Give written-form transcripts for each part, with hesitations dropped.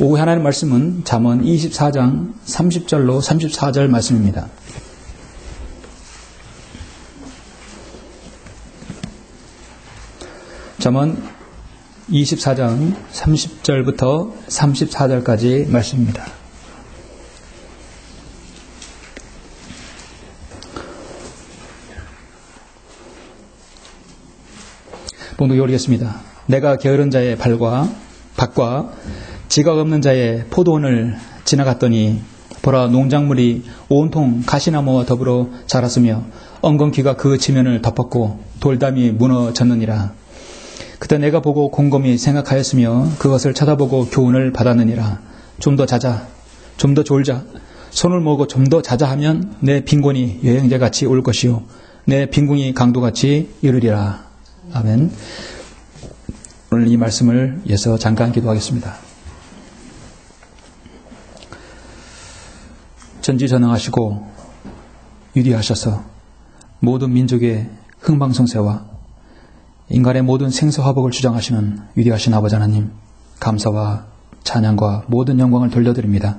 오후 하나님 말씀은 잠언 24장 30절로 34절 말씀입니다. 잠언 24장 30절부터 34절까지 말씀입니다. 봉독해 오리겠습니다. 내가 게으른 자의 밭과 지각 없는 자의 포도원을 지나갔더니 보라, 농작물이 온통 가시나무와 더불어 자랐으며 엉겅퀴가 그 지면을 덮었고 돌담이 무너졌느니라. 그때 내가 보고 곰곰이 생각하였으며 그것을 쳐다보고 교훈을 받았느니라. 좀 더 자자, 좀 더 졸자, 손을 모으고 좀 더 자자 하면 내 빈곤이 여행자같이 올 것이요 내 빈궁이 강도같이 이르리라. 아멘. 오늘 이 말씀을 위해서 잠깐 기도하겠습니다. 전지전능하시고 위대하셔서 모든 민족의 흥망성쇠와 인간의 모든 생사화복을 주장하시는 위대하신 아버지 하나님, 감사와 찬양과 모든 영광을 돌려드립니다.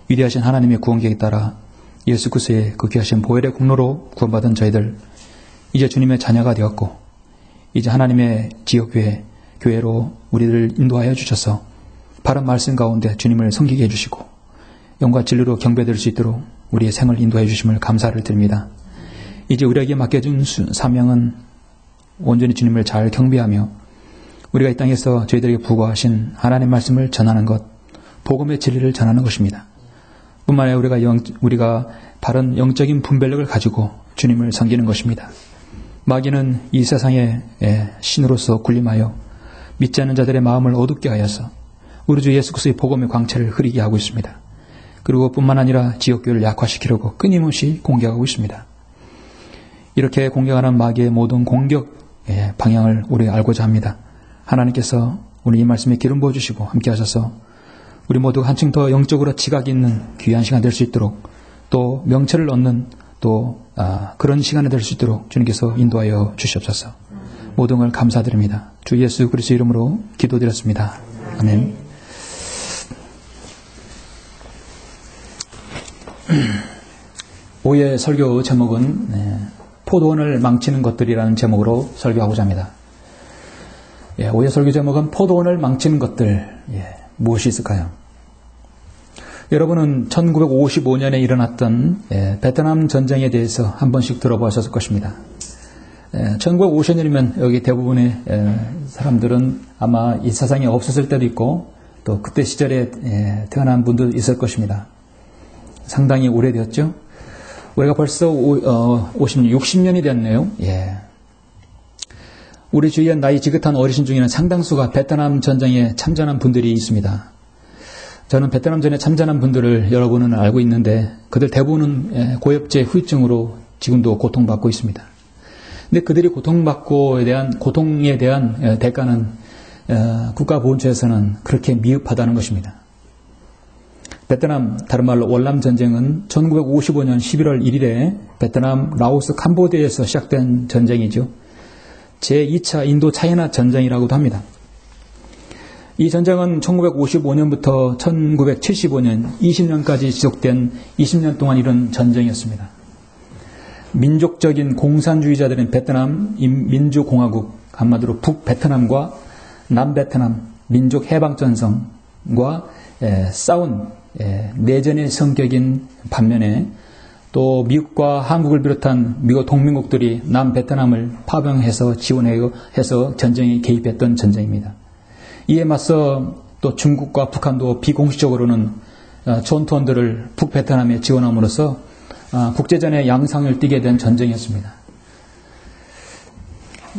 위대하신 하나님의 구원계획에 따라 예수 그리스도의 그 귀하신 보혈의 공로로 구원받은 저희들, 이제 주님의 자녀가 되었고 이제 하나님의 지역교회로 우리를 인도하여 주셔서 바른 말씀 가운데 주님을 섬기게 해주시고 영과 진리로 경배될 수 있도록 우리의 생을 인도해 주심을 감사를 드립니다. 이제 우리에게 맡겨준 사명은 온전히 주님을 잘 경배하며 우리가 이 땅에서 저희들에게 부과하신 하나님 말씀을 전하는 것, 복음의 진리를 전하는 것입니다. 뿐만 아니라 우리가 바른 영적인 분별력을 가지고 주님을 섬기는 것입니다. 마귀는 이 세상의 신으로서 군림하여 믿지 않는 자들의 마음을 어둡게 하여서 우리 주 예수 그리스도의 복음의 광채를 흐리게 하고 있습니다. 그리고 뿐만 아니라 지역교회를 약화시키려고 끊임없이 공격하고 있습니다. 이렇게 공격하는 마귀의 모든 공격의 방향을 우리가 알고자 합니다. 하나님께서 오늘 이 말씀에 기름 부어주시고 함께 하셔서 우리 모두가 한층 더 영적으로 지각이 있는 귀한 시간 될 수 있도록 또 명철을 얻는 또 그런 시간이 될 수 있도록 주님께서 인도하여 주시옵소서. 모든 걸 감사드립니다. 주 예수 그리스도 이름으로 기도드렸습니다. 아멘. 오후의 설교 제목은 포도원을 망치는 것들이라는 제목으로 설교하고자 합니다. 오후의 설교 제목은 포도원을 망치는 것들. 무엇이 있을까요? 여러분은 1955년에 일어났던 베트남 전쟁에 대해서 한 번씩 들어보셨을 것입니다. 1950년이면 여기 대부분의 사람들은 아마 이 세상에 없었을 때도 있고 또 그때 시절에 태어난 분도 있을 것입니다. 상당히 오래되었죠. 우리가 벌써 60년이 됐네요. 우리 주위에 나이 지긋한 어르신 중에는 상당수가 베트남 전쟁에 참전한 분들이 있습니다. 저는 베트남 전에 참전한 분들을 여러분은 알고 있는데 그들 대부분은 고엽제 후유증으로 지금도 고통받고 있습니다. 근데 그들이 고통에 대한 대가는 국가보훈처에서는 그렇게 미흡하다는 것입니다. 베트남, 다른 말로 월남 전쟁은 1955년 11월 1일에 베트남, 라오스, 캄보디아에서 시작된 전쟁이죠. 제2차 인도 차이나 전쟁이라고도 합니다. 이 전쟁은 1955년부터 1975년 20년까지 지속된 20년 동안 이룬 전쟁이었습니다. 민족적인 공산주의자들은 베트남 민주공화국, 한마디로 북베트남과 남베트남 민족해방전선과 싸운 내전의 성격인 반면에 또 미국과 한국을 비롯한 미국 동맹국들이 남베트남을 파병해서 지원해서 전쟁에 개입했던 전쟁입니다. 이에 맞서 또 중국과 북한도 비공식적으로는 전투원들을 북베트남에 지원함으로써 국제전의 양상을 띠게 된 전쟁이었습니다.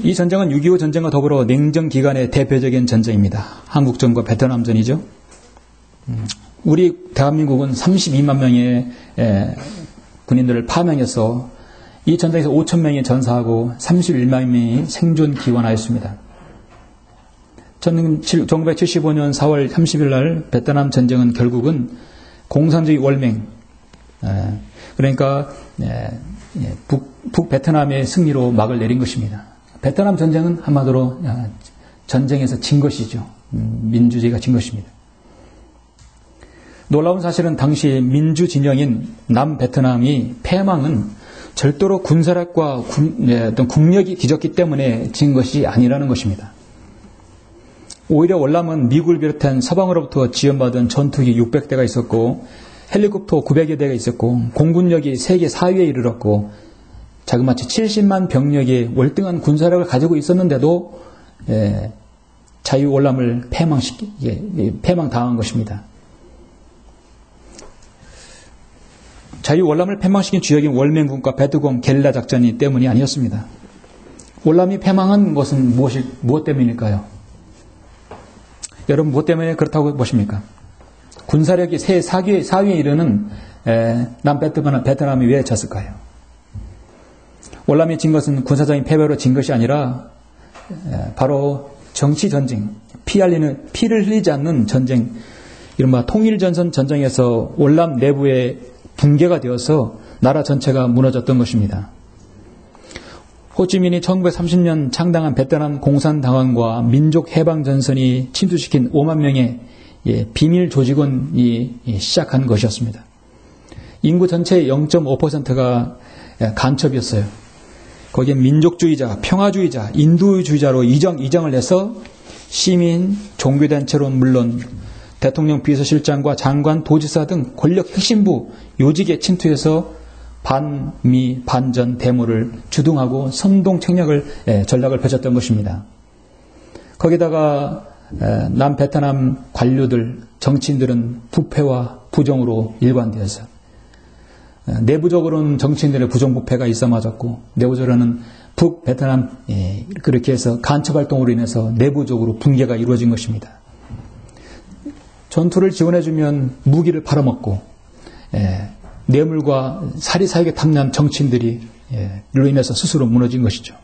이 전쟁은 6.25 전쟁과 더불어 냉전 기간의 대표적인 전쟁입니다. 한국전과 베트남전이죠. 우리 대한민국은 32만 명의 군인들을 파병해서 이 전쟁에서 5천 명이 전사하고 31만 명이 생존 기원하였습니다. 1975년 4월 30일 날 베트남 전쟁은 결국은 공산주의 월맹, 그러니까 북베트남의 승리로 막을 내린 것입니다. 베트남 전쟁은 한마디로 전쟁에서 진 것이죠. 민주주의가 진 것입니다. 놀라운 사실은 당시 민주 진영인 남베트남이 패망은 절대로 군사력과 어떤 국력이 뒤졌기 때문에 진 것이 아니라는 것입니다. 오히려 월남은 미국을 비롯한 서방으로부터 지원받은 전투기 600대가 있었고 헬리콥터 900여 대가 있었고 공군력이 세계 4위에 이르렀고 자그마치 70만 병력의 월등한 군사력을 가지고 있었는데도 자유월남을 패망당한 것입니다. 자유월남을 패망시킨 주역인 월맹군과 베트콩 게릴라 작전이 때문이 아니었습니다. 월남이 패망한 것은 무엇 때문일까요? 여러분 무엇 때문에 그렇다고 보십니까? 군사력이 세계 4위에 이르는 남베트남이 왜 졌을까요? 월남이 진 것은 군사적인 패배로 진 것이 아니라 바로 정치 전쟁, 피를 흘리지 않는 전쟁, 이른바 통일전선 전쟁에서 월남 내부에 붕괴가 되어서 나라 전체가 무너졌던 것입니다. 호치민이 1930년 창당한 베트남 공산당원과 민족해방전선이 침투시킨 5만 명의 비밀 조직원이 시작한 것이었습니다. 인구 전체의 0.5%가 간첩이었어요. 거기에 민족주의자, 평화주의자, 인도주의자로 이정을 해서 시민, 종교단체로는 물론 대통령 비서실장과 장관, 도지사 등 권력 핵심부 요직에 침투해서 반미, 반전 데모를 주동하고 선동 전략을 펼쳤던 것입니다. 거기다가 남베트남 관료들, 정치인들은 부패와 부정으로 일관되어서 내부적으로는 정치인들의 부정부패가 있어 맞았고 내부적으로는 북베트남 그렇게 해서 간첩활동으로 인해서 내부적으로 붕괴가 이루어진 것입니다. 전투를 지원해주면 무기를 팔아먹고 뇌물과 사리사욕에 탐난 정치인들이 로 인해서 스스로 무너진 것이죠.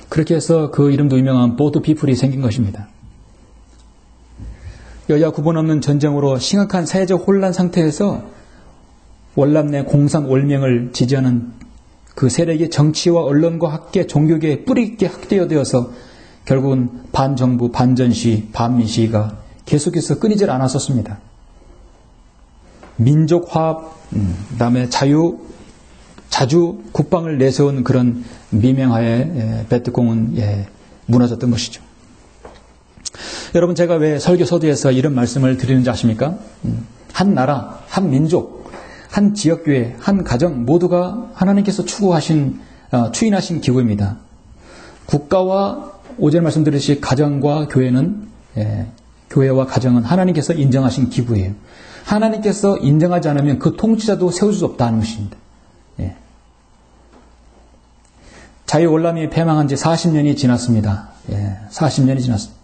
그렇게 해서 그 이름도 유명한 보트 피플이 생긴 것입니다. 여야 구분 없는 전쟁으로 심각한 사회적 혼란 상태에서 월남 내 공산올명을 지지하는 그 세력이 정치와 언론과 학계, 종교계에 뿌리 있게 확대되어서 결국은 반정부, 반전시, 반민시위가 계속해서 끊이질 않았었습니다. 민족화합, 그다음에 자주 국방을 내세운 그런 미명하에 베트콩은 무너졌던 것이죠. 여러분 제가 왜 설교 서두에서 이런 말씀을 드리는지 아십니까? 한 나라, 한 민족, 한 지역교회, 한 가정 모두가 하나님께서 추인하신 기구입니다. 국가와 오전에 말씀드렸듯이 가정과 교회는 교회와 가정은 하나님께서 인정하신 기구예요. 하나님께서 인정하지 않으면 그 통치자도 세울 수 없다는 것입니다. 자유월남이 패망한 지 40년이 지났습니다. 40년이 지났습니다.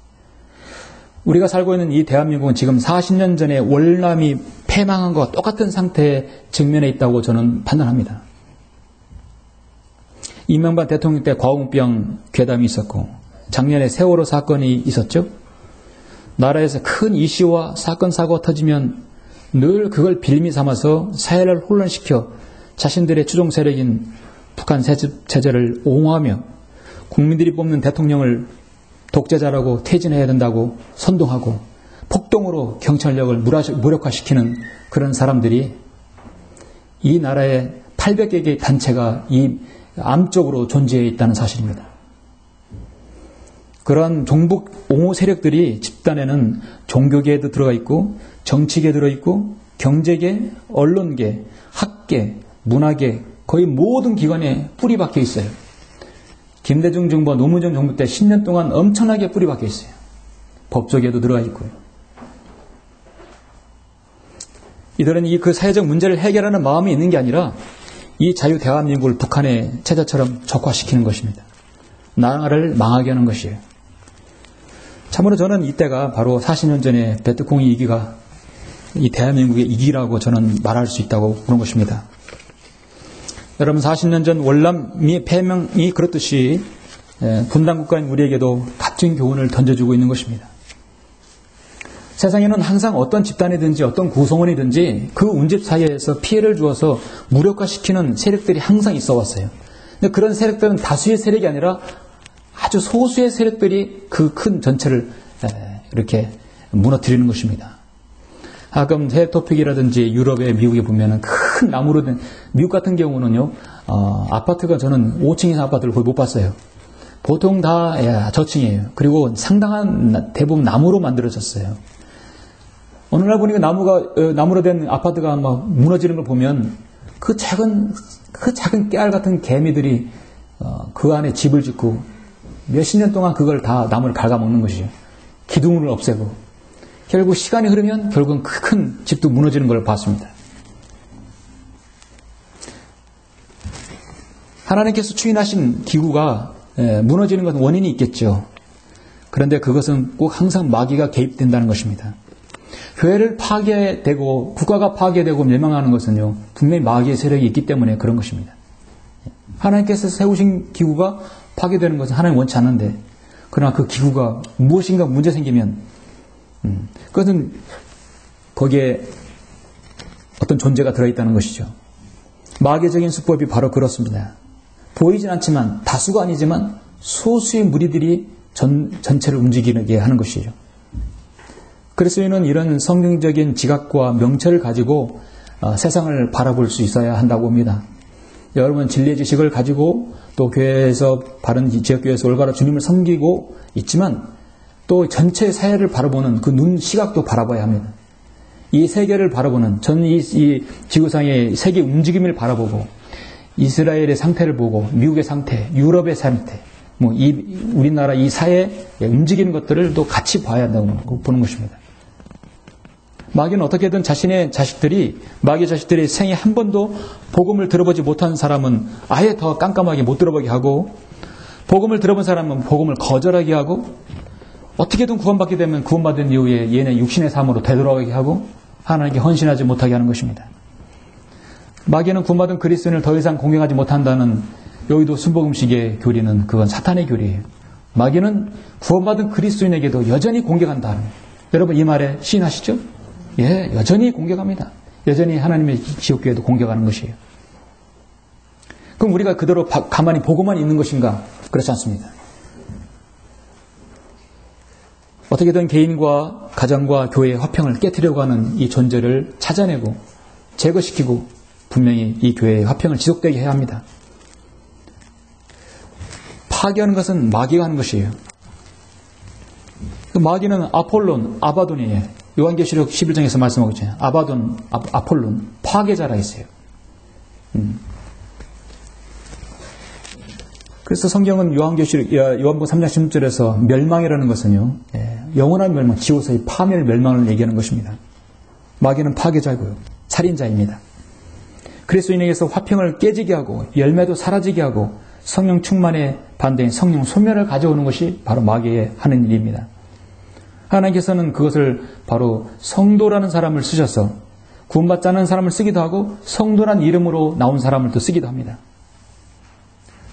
우리가 살고 있는 이 대한민국은 지금 40년 전에 월남이 패망한 것과 똑같은 상태에 직면해 있다고 저는 판단합니다. 이명박 대통령 때 과우병 괴담이 있었고 작년에 세월호 사건이 있었죠. 나라에서 큰 이슈와 사건 사고가 터지면 늘 그걸 빌미 삼아서 사회를 혼란시켜 자신들의 추종 세력인 북한 체제를 옹호하며 국민들이 뽑는 대통령을 독재자라고 퇴진해야 된다고 선동하고 폭동으로 경찰력을 무력화시키는 그런 사람들이 이 나라의 800여 개의 단체가 이 암쪽으로 존재해 있다는 사실입니다. 그런 종북 옹호 세력들이 집단에는 종교계에도 들어가 있고 정치계에 들어있고 경제계, 언론계, 학계, 문화계 거의 모든 기관에 뿌리 박혀 있어요. 김대중 정부와 노무현 정부 때 10년 동안 엄청나게 뿌리 박혀 있어요. 법조계도 들어가 있고요. 이들은 그 사회적 문제를 해결하는 마음이 있는 게 아니라 이 자유 대한민국을 북한의 체제처럼 적화시키는 것입니다. 나라를 망하게 하는 것이에요. 참으로 저는 이때가 바로 40년 전에 베트콩의 위기가 이 대한민국의 위기라고 저는 말할 수 있다고 보는 것입니다. 여러분 40년 전 월남의 패망이 그렇듯이 분단국가인 우리에게도 값진 교훈을 던져주고 있는 것입니다. 세상에는 항상 어떤 집단이든지 어떤 구성원이든지 그 운집 사이에서 피해를 주어서 무력화시키는 세력들이 항상 있어 왔어요. 근데 그런 세력들은 다수의 세력이 아니라 아주 소수의 세력들이 그 큰 전체를 이렇게 무너뜨리는 것입니다. 가끔 해외토픽이라든지 유럽에 미국에 보면은 큰 나무로 된, 미국 같은 경우는요, 아파트가 저는 5층 이상 아파트를 거의 못 봤어요. 보통 다 저층이에요. 그리고 상당한 대부분 나무로 만들어졌어요. 어느 날 보니까 나무로 된 아파트가 막 무너지는 걸 보면 그 작은 깨알 같은 개미들이 그 안에 집을 짓고 몇십 년 동안 그걸 다 나무를 갉아먹는 것이죠. 기둥을 없애고. 결국 시간이 흐르면 결국은 큰 집도 무너지는 걸 봤습니다. 하나님께서 추인하신 기구가 무너지는 것은 원인이 있겠죠. 그런데 그것은 꼭 항상 마귀가 개입된다는 것입니다. 교회를 파괴되고 국가가 파괴되고 멸망하는 것은요, 분명히 마귀의 세력이 있기 때문에 그런 것입니다. 하나님께서 세우신 기구가 파괴되는 것은 하나님 원치 않는데, 그러나 그 기구가 무엇인가 문제 생기면 그것은 거기에 어떤 존재가 들어있다는 것이죠. 마귀적인 수법이 바로 그렇습니다. 보이진 않지만, 다수가 아니지만 소수의 무리들이 전체를 움직이게 하는 것이죠. 그리스도인은 이런 성경적인 지각과 명철을 가지고 세상을 바라볼 수 있어야 한다고 봅니다. 여러분, 진리의 지식을 가지고 또 교회에서 바른 지역교회에서 올바로 주님을 섬기고 있지만 또 전체 사회를 바라보는 그 눈 시각도 바라봐야 합니다. 이 세계를 바라보는, 저는 이 지구상의 세계 움직임을 바라보고 이스라엘의 상태를 보고 미국의 상태, 유럽의 상태, 우리나라 이 사회에 움직이는 것들을 또 같이 봐야 한다고 보는 것입니다. 마귀는 어떻게든 자신의 자식들이, 마귀 자식들이 생에 한 번도 복음을 들어보지 못한 사람은 아예 더 깜깜하게 못 들어보게 하고, 복음을 들어본 사람은 복음을 거절하게 하고, 어떻게든 구원받게 되면 구원받은 이후에 얘네 육신의 삶으로 되돌아오게 하고 하나님께 헌신하지 못하게 하는 것입니다. 마귀는 구원받은 그리스도인을 더 이상 공경하지 못한다는 여의도 순복음식의 교리는 그건 사탄의 교리예요. 마귀는 구원받은 그리스도인에게도 여전히 공격한다. 여러분 이 말에 시인하시죠? 예, 여전히 공격합니다. 여전히 하나님의 지옥교회도 공격하는 것이에요. 그럼 우리가 그대로 가만히 보고만 있는 것인가? 그렇지 않습니다. 어떻게든 개인과 가정과 교회의 화평을 깨트려고 하는 이 존재를 찾아내고 제거시키고 분명히 이 교회의 화평을 지속되게 해야 합니다. 파괴하는 것은 마귀가 하는 것이에요. 그 마귀는 아폴론, 아바돈이에요. 요한계시록 11장에서 말씀하고 있잖아요. 아바돈, 아폴론, 파괴자라 했어요. 그래서 성경은 요한복음 3장 16절에서 멸망이라는 것은요, 영원한 멸망, 지옥에서의 파멸 멸망을 얘기하는 것입니다. 마귀는 파괴자고요, 살인자입니다. 그리스도인에게서 화평을 깨지게 하고 열매도 사라지게 하고 성령 충만의 반대인 성령 소멸을 가져오는 것이 바로 마귀의 하는 일입니다. 하나님께서는 그것을 바로 성도라는 사람을 쓰셔서 구원받지 않은 사람을 쓰기도 하고 성도란 이름으로 나온 사람을 또 쓰기도 합니다.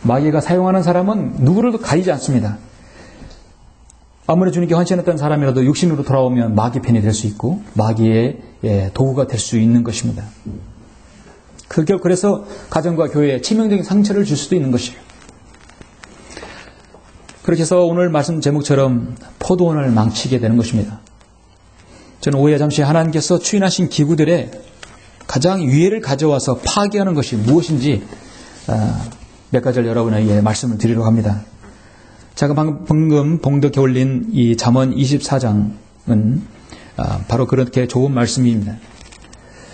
마귀가 사용하는 사람은 누구를 가리지 않습니다. 아무리 주님께 헌신했던 사람이라도 육신으로 돌아오면 마귀 편이 될 수 있고 마귀의 도구가 될 수 있는 것입니다. 그래서 가정과 교회에 치명적인 상처를 줄 수도 있는 것이에요. 그렇게 해서 오늘 말씀 제목처럼 포도원을 망치게 되는 것입니다. 저는 오해 잠시 하나님께서 추인하신 기구들의 가장 위해를 가져와서 파괴하는 것이 무엇인지 몇 가지를 여러분에게 말씀을 드리려고 합니다. 제가 방금 봉독해 올린 이 잠언 24장은 바로 그렇게 좋은 말씀입니다.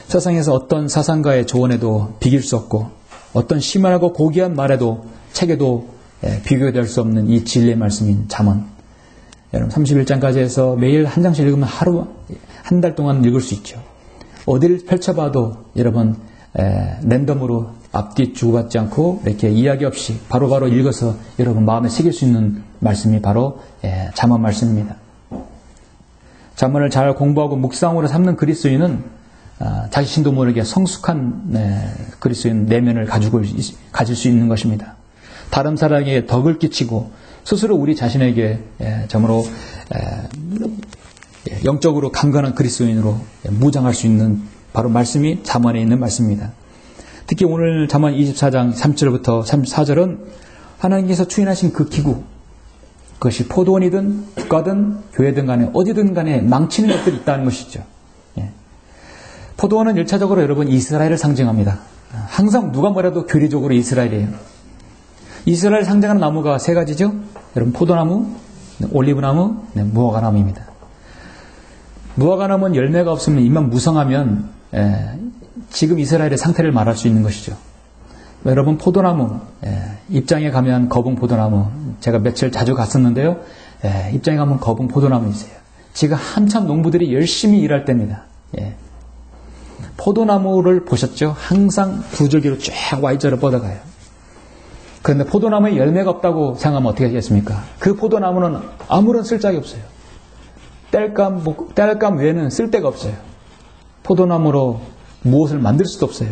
세상에서 어떤 사상가의 조언에도 비길 수 없고 어떤 심하고 고귀한 말에도 책에도 비교될 수 없는 이 진리의 말씀인 잠언. 여러분 31장까지 해서 매일 한 장씩 읽으면 하루 한 달 동안 읽을 수 있죠. 어디를 펼쳐봐도 여러분 랜덤으로 앞뒤 주고받지 않고 이렇게 이야기 없이 바로바로 읽어서 여러분 마음에 새길 수 있는 말씀이 바로 잠언 말씀입니다. 잠언을 잘 공부하고 묵상으로 삼는 그리스도인은 자신도 모르게 성숙한 그리스도인 내면을 가질 수 있는 것입니다. 다른 사람에게 덕을 끼치고 스스로 우리 자신에게 정말로 영적으로 강건한 그리스도인으로 무장할 수 있는 바로 말씀이 잠언에 있는 말씀입니다. 특히 오늘 잠언 24장 3절부터 34절은 하나님께서 추인하신 그 기구, 그것이 포도원이든 국가든 교회든 간에 어디든 간에 망치는 것들이 있다는 것이죠. 포도원은 1차적으로 여러분 이스라엘을 상징합니다. 항상 누가 뭐래도 교리적으로 이스라엘이에요. 이스라엘 상징하는 나무가 세 가지죠. 여러분 포도나무, 올리브나무, 무화과나무입니다. 무화과나무는 열매가 없으면 입만 무성하면 지금 이스라엘의 상태를 말할 수 있는 것이죠. 여러분 포도나무 입장에 가면 거봉 포도나무 제가 며칠 자주 갔었는데요. 입장에 가면 거봉 포도나무 있어요. 지금 한참 농부들이 열심히 일할 때입니다. 포도나무를 보셨죠? 항상 두 줄기로 쫙 Y자로 뻗어가요. 그런데 포도나무에 열매가 없다고 생각하면 어떻게 하겠습니까? 그 포도나무는 아무런 쓸데가 없어요. 땔감 외에는 쓸데가 없어요. 포도나무로 무엇을 만들 수도 없어요.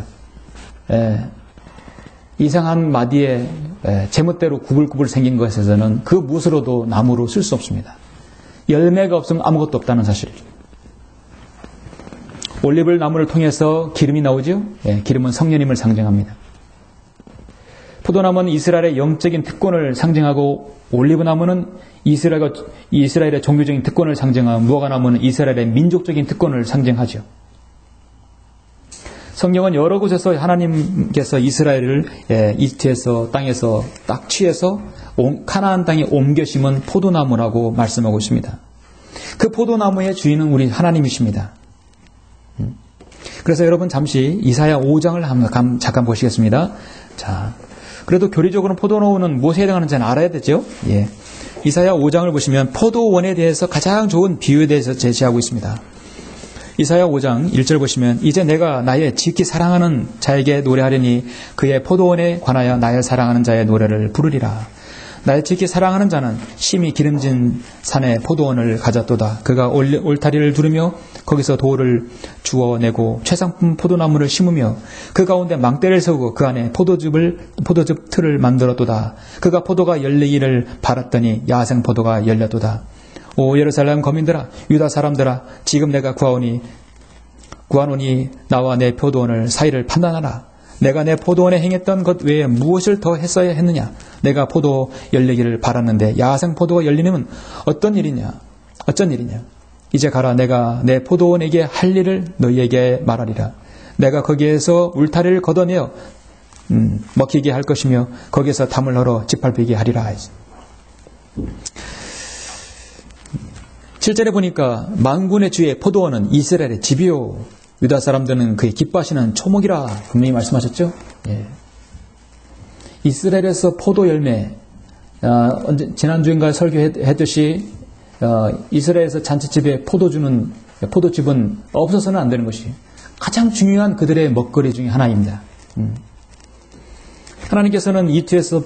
이상한 마디에 제멋대로 구불구불 생긴 것에서는 그 무엇으로도 나무로 쓸 수 없습니다. 열매가 없으면 아무것도 없다는 사실이죠. 올리브 나무를 통해서 기름이 나오죠. 기름은 성령님을 상징합니다. 포도나무는 이스라엘의 영적인 특권을 상징하고 올리브 나무는 이스라엘의 종교적인 특권을 상징하고 무화과나무는 이스라엘의 민족적인 특권을 상징하죠. 성경은 여러 곳에서 하나님께서 이스라엘을 이집트에서 땅에서 딱 취해서 가나안 땅에 옮겨 심은 포도나무라고 말씀하고 있습니다. 그 포도나무의 주인은 우리 하나님이십니다. 그래서 여러분 잠시 이사야 5장을 잠깐 보시겠습니다. 자, 그래도 교리적으로는 포도나무는 무엇에 해당하는지는 알아야 되죠. 이사야 5장을 보시면 포도원에 대해서 가장 좋은 비유에 대해서 제시하고 있습니다. 이사야 5장 1절 보시면 이제 내가 나의 지극히 사랑하는 자에게 노래하려니 그의 포도원에 관하여 나의 사랑하는 자의 노래를 부르리라. 나의 지극히 사랑하는 자는 심히 기름진 산에 포도원을 가졌도다. 그가 울타리를 두르며 거기서 돌을 주워내고 최상품 포도나무를 심으며 그 가운데 망대를 세우고 그 안에 포도즙 틀을 만들었도다. 그가 포도가 열리기를 바랐더니 야생 포도가 열렸도다. 오 예루살렘 거민들아 유다 사람들아 지금 내가 구하노니 나와 내 포도원을 사이를 판단하라. 내가 내 포도원에 행했던 것 외에 무엇을 더 했어야 했느냐. 내가 포도 열리기를 바랐는데 야생 포도가 열리는 어떤 일이냐. 이제 가라. 내가 내 포도원에게 할 일을 너희에게 말하리라. 내가 거기에서 울타리를 걷어내어 먹히게 할 것이며 거기에서 담을 헐어 짓밟히게 하리라. 7절에 보니까 만군의 주의 포도원은 이스라엘의 집이요 유다 사람들은 그의 기뻐하시는 초목이라 분명히 말씀하셨죠. 이스라엘에서 포도 열매 지난주인가 설교했듯이 이스라엘에서 잔치집에 포도즙은 없어서는 안 되는 것이 가장 중요한 그들의 먹거리 중에 하나입니다. 하나님께서는 이집트에서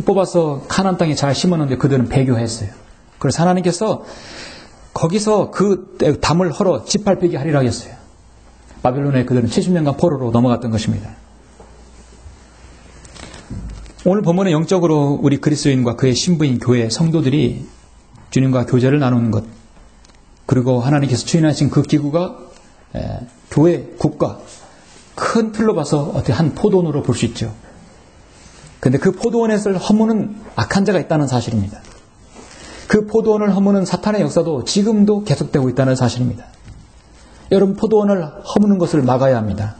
뽑아서 가나안 땅에 잘 심었는데 그들은 배교했어요. 그래서 하나님께서 거기서 그 담을 헐어 짓밟히게 하리라 하셨어요. 바빌론에 그들은 70년간 포로로 넘어갔던 것입니다. 오늘 본문은 영적으로 우리 그리스도인과 그의 신부인 교회 성도들이 주님과 교제를 나누는 것, 그리고 하나님께서 추인하신 그 기구가 교회, 국가, 큰 틀로 봐서 어떻게 한 포도원으로 볼 수 있죠. 그런데 그 포도원에서 허무는 악한 자가 있다는 사실입니다. 그 포도원을 허무는 사탄의 역사도 지금도 계속되고 있다는 사실입니다. 여러분 포도원을 허무는 것을 막아야 합니다.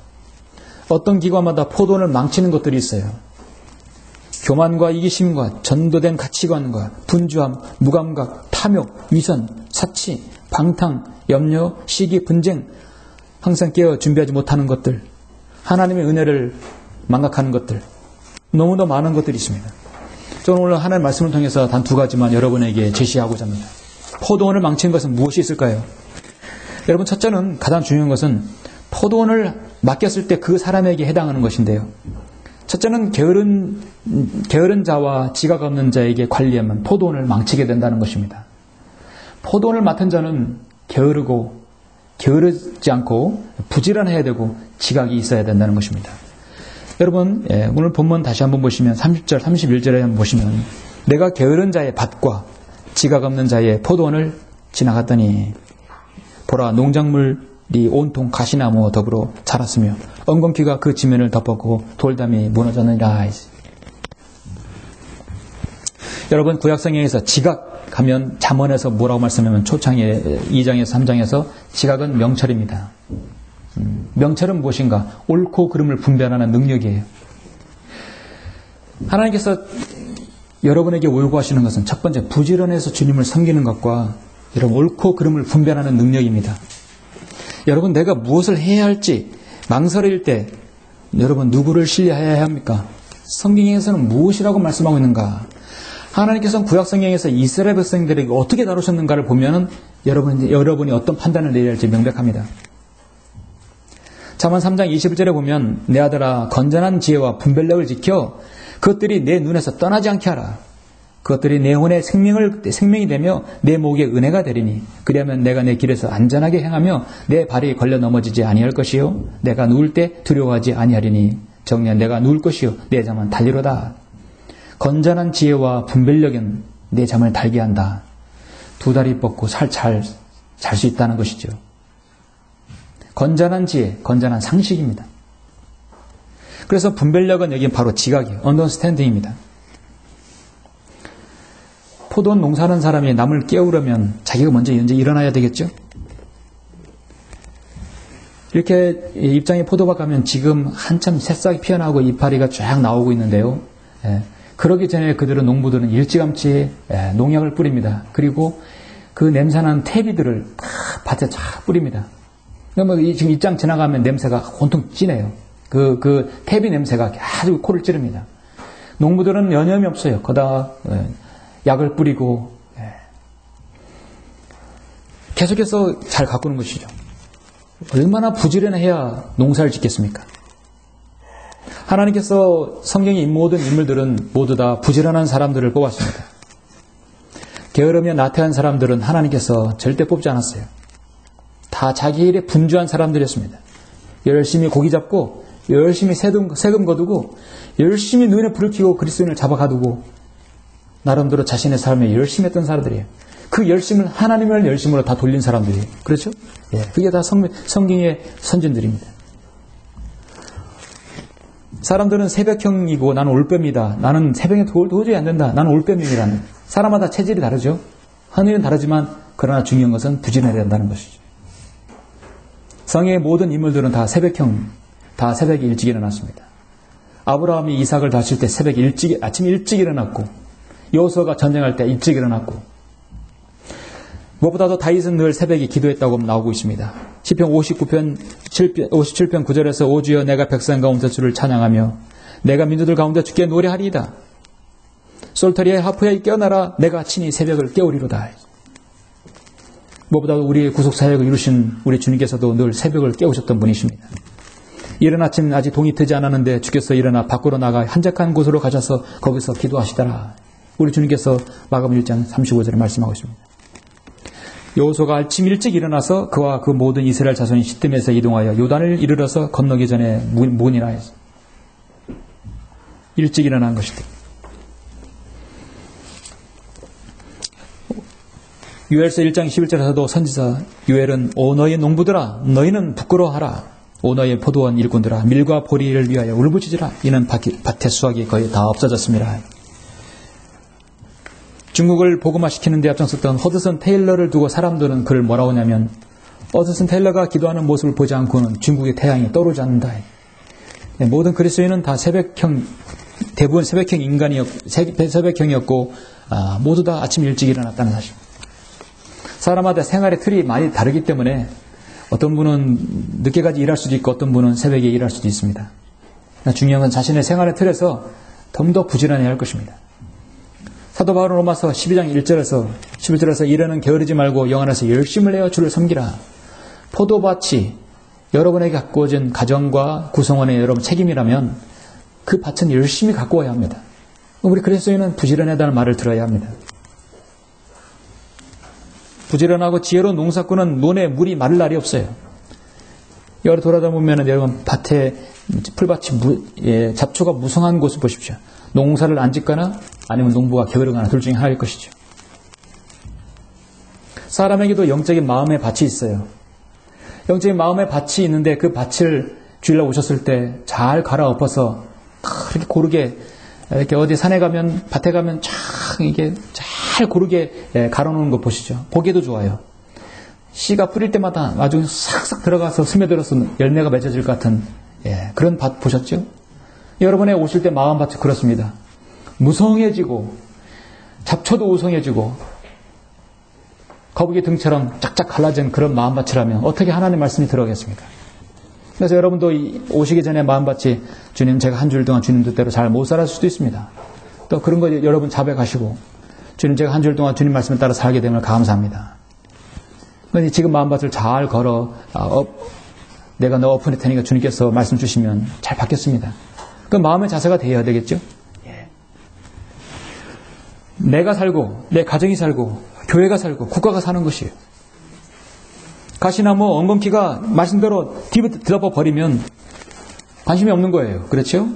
어떤 기관마다 포도원을 망치는 것들이 있어요. 교만과 이기심과 전도된 가치관과 분주함, 무감각, 탐욕, 위선, 사치, 방탕, 염려, 시기, 분쟁, 항상 깨어 준비하지 못하는 것들, 하나님의 은혜를 망각하는 것들, 너무나 많은 것들이 있습니다. 저는 오늘 하나님의 말씀을 통해서 단 두 가지만 여러분에게 제시하고자 합니다. 포도원을 망치는 것은 무엇이 있을까요? 여러분 첫째는 가장 중요한 것은 포도원을 맡겼을 때 그 사람에게 해당하는 것인데요. 첫째는 게으른 자와 지각 없는 자에게 관리하면 포도원을 망치게 된다는 것입니다. 포도원을 맡은 자는 게으르지 않고 부지런해야 되고 지각이 있어야 된다는 것입니다. 여러분 오늘 본문 다시 한번 보시면 30절, 31절에 한번 보시면 내가 게으른 자의 밭과 지각 없는 자의 포도원을 지나갔더니 보라 농작물이 온통 가시나무와 더불어 자랐으며 엉겅퀴가 그 지면을 덮었고 돌담이 무너졌느니라. 여러분 구약성경에서 지각하면 잠언에서 뭐라고 말씀하면 초창에 2장에서 3장에서 지각은 명철입니다. 명철은 무엇인가? 옳고 그름을 분별하는 능력이에요. 하나님께서 여러분에게 요구하시는 것은 첫 번째, 부지런해서 주님을 섬기는 것과 여러분 옳고 그름을 분별하는 능력입니다. 여러분, 내가 무엇을 해야 할지 망설일 때 여러분 누구를 신뢰해야 합니까? 성경에서는 무엇이라고 말씀하고 있는가? 하나님께서는 구약 성경에서 이스라엘 백성들에게 어떻게 다루셨는가를 보면은 여러분이 어떤 판단을 내려야 할지 명백합니다. 잠언 3장 21절에 보면 내 아들아 건전한 지혜와 분별력을 지켜 그것들이 내 눈에서 떠나지 않게 하라. 그것들이 내 혼의 생명이 되며 내 목에 은혜가 되리니 그리하면 내가 내 길에서 안전하게 행하며 내 발이 걸려 넘어지지 아니할 것이요 내가 누울 때 두려워하지 아니하리니 정녕 내가 누울 것이요 내 잠은 달리로다. 건전한 지혜와 분별력은 내 잠을 달게 한다. 두 다리 뻗고 잘 수 있다는 것이죠. 건전한 지혜, 건전한 상식입니다. 그래서 분별력은 여기 바로 지각이에요. 언더스탠딩입니다. 포도원 농사하는 사람이 남을 깨우려면 자기가 먼저 일어나야 되겠죠? 이렇게 입장에 포도밭 가면 지금 한참 새싹이 피어나고 이파리가 쫙 나오고 있는데요. 그러기 전에 농부들은 일찌감치 농약을 뿌립니다. 그리고 그 냄새나는 퇴비들을 다 밭에 쫙 뿌립니다. 그러면 지금 입장 지나가면 냄새가 온통 진해요. 그 퇴비 냄새가 아주 코를 찌릅니다. 농부들은 여념이 없어요. 거기다 약을 뿌리고 계속해서 잘 가꾸는 것이죠. 얼마나 부지런해야 농사를 짓겠습니까? 하나님께서 성경의 모든 인물들은 모두 다 부지런한 사람들을 뽑았습니다. 게으르며 나태한 사람들은 하나님께서 절대 뽑지 않았어요. 다 자기 일에 분주한 사람들이었습니다. 열심히 고기 잡고 열심히 세금 거두고 열심히 눈에 불을 켜고 그리스도인을 잡아가두고 나름대로 자신의 삶에 열심히 했던 사람들이에요. 그 열심을 하나님을 열심으로 다 돌린 사람들이에요. 그렇죠? 그게 다 성경의 선진들입니다. 사람들은 새벽형이고 나는 올빼미다. 나는 새벽에 도저히 안 된다. 나는 올빼미입니다. 사람마다 체질이 다르죠. 하늘은 다르지만 그러나 중요한 것은 부지런해야 된다는 것이죠. 성경의 모든 인물들은 다 새벽형, 다 새벽에 일찍 일어났습니다. 아브라함이 이삭을 다칠 때 아침 일찍 일어났고 여호수아가 전쟁할 때 일찍 일어났고 무엇보다도 다윗은 늘 새벽에 기도했다고 나오고 있습니다. 시편 57편 9절에서 오 주여 내가 백성 가운데 주를 찬양하며 내가 민족들 가운데 주께 노래하리이다. 솔터리의 하프에 깨어나라 내가 친히 새벽을 깨우리로다. 무엇보다도 우리의 구속사역을 이루신 우리 주님께서도 늘 새벽을 깨우셨던 분이십니다. 이른 아침 아직 동이 트지 않았는데 주께서 일어나 밖으로 나가 한적한 곳으로 가셔서 거기서 기도하시더라. 우리 주님께서 마가복음 1장 35절에 말씀하고 있습니다. 여호수아가 아침 일찍 일어나서 그와 그 모든 이스라엘 자손이 시뜸에서 이동하여 요단을 이르러서 건너기 전에 문이라 했어. 일찍 일어난 것이다. 요엘서 1장 11절에서도 선지자 요엘은 오 너희 농부들아 너희는 부끄러워하라. 오 너희 포도원 일꾼들아 밀과 보리를 위하여 울부짖으라. 이는 밭의 수확이 거의 다 없어졌습니다. 중국을 복음화시키는 데 앞장섰던 허드슨 테일러를 두고 사람들은 그를 뭐라고 하냐면 허드슨 테일러가 기도하는 모습을 보지 않고는 중국의 태양이 떠오르지 않는다. 모든 그리스도인은 다 대부분 새벽형이었고 모두 다 아침 일찍 일어났다는 사실. 사람마다 생활의 틀이 많이 다르기 때문에 어떤 분은 늦게까지 일할 수도 있고 어떤 분은 새벽에 일할 수도 있습니다. 중요한 건 자신의 생활의 틀에서 좀 더 부지런해야 할 것입니다. 사도 바울은 로마서 12장 11절에서 이르는 게으르지 말고 영 안에서 열심을 내어 주를 섬기라. 포도밭이 여러분에게 가꾸어진 가정과 구성원의 여러분 책임이라면 그 밭은 열심히 가꾸어야 합니다. 우리 그리스도인은 부지런하다는 말을 들어야 합니다. 부지런하고 지혜로운 농사꾼은 논에 물이 마를 날이 없어요. 여기 돌아다 보면 여러분 밭에 풀밭이 잡초가 무성한 곳을 보십시오. 농사를 안 짓거나 아니면 농부가 게으르거나 둘 중에 하나일 것이죠. 사람에게도 영적인 마음의 밭이 있어요. 영적인 마음의 밭이 있는데 그 밭을 주일날 오셨을 때 잘 갈아엎어서 이렇게 고르게 이렇게 어디 산에 가면 밭에 가면 이게 잘 고르게 갈아놓은 거 보시죠. 보기에도 좋아요. 씨가 뿌릴 때마다 나중에 싹싹 들어가서 스며들어서 열매가 맺어질 것 같은 그런 밭 보셨죠? 여러분의 오실 때 마음밭이 그렇습니다. 무성해지고 잡초도 우성해지고 거북이 등처럼 쫙쫙 갈라진 그런 마음밭이라면 어떻게 하나님의 말씀이 들어오겠습니까? 그래서 여러분도 오시기 전에 마음밭이 주님 제가 한 주일 동안 주님 뜻대로 잘 못 살았을 수도 있습니다. 또 그런 거 여러분 자백하시고 주님 제가 한 주일 동안 주님 말씀에 따라 살게 되면 감사합니다. 지금 마음밭을 잘 걸어 내가 너 엎어낼 테니까 주님께서 말씀 주시면 잘 받겠습니다. 그 마음의 자세가 되어야 되겠죠. 내가 살고 내 가정이 살고 교회가 살고 국가가 사는 것이에요. 가시나무 엉겅퀴가 말씀대로 뒤덮어 버리면 관심이 없는 거예요. 그렇죠?